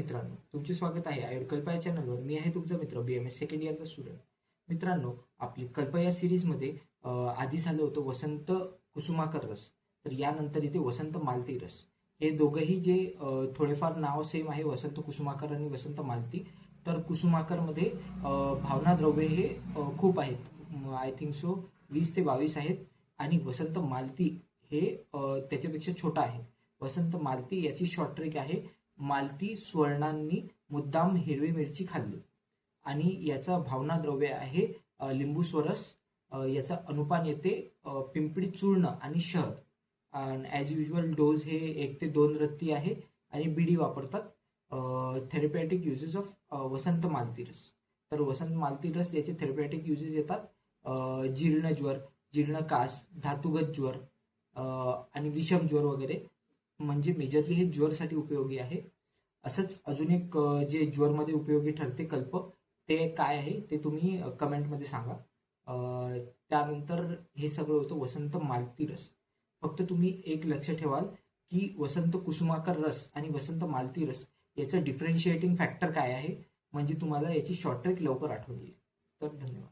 मित्रांनो, तुमचे स्वागत आहे आयुर्कल्प या चॅनलवर. मी आहे तुमचा मित्र BMS सेकंड इयरचा स्टुडंट. मित्रांनो, आपली कल्प या सिरीजमध्ये आधी झालं होतं वसंत कुसुमाकर रस, तर यानंतर इथे वसंत मालती रस. हे दोघंही जे थोडेफार नाव सेम आहे, वसंत कुसुमाकर आणि वसंत मालती. तर कुसुमाकरमध्ये भावना द्रव्ये हे खूप आहेत, आय थिंक सो 20 ते 22 आहेत. आणि वसंत मालती हे त्याच्यापेक्षा छोटा आहे. वसंत मालती याची शॉर्ट ट्रिक आहे, मालती स्वर्णांनी मुद्दाम हिरवी मिरची खाल्ली. आणि याचा भावना द्रव्य आहे लिंबू स्वरस. याचा अनुपान येते पिंपळी चूर्ण आणि शहद. ॲज युजल डोज हे 1 ते 2 रत्ती आहे आणि बीडी वापरतात. थेरपॅटिक युजेस ऑफ वसंत मालती रस. तर वसंत मालती रस याचे थेरपॅटिक युजेस येतात जीर्ण ज्वर, जीर्ण कास, धातुगत ज्वर आणि विषम ज्वर वगैरे. म्हणजे मेजरली हे ज्वरसाठी उपयोगी आहे. असंच अजून एक जे ज्वरमध्ये उपयोगी ठरते कल्प, ते काय आहे ते तुम्ही कमेंटमध्ये सांगा. त्यानंतर हे सगळं होतं वसंत मालती रस. फक्त तुम्ही एक लक्ष ठेवाल की वसंत कुसुमाकर रस आणि वसंत मालती रस याचं डिफरन्शिएटिंग फॅक्टर काय आहे, म्हणजे तुम्हाला याची शॉर्ट ट्रिक लवकर आठवून येईल. तर धन्यवाद.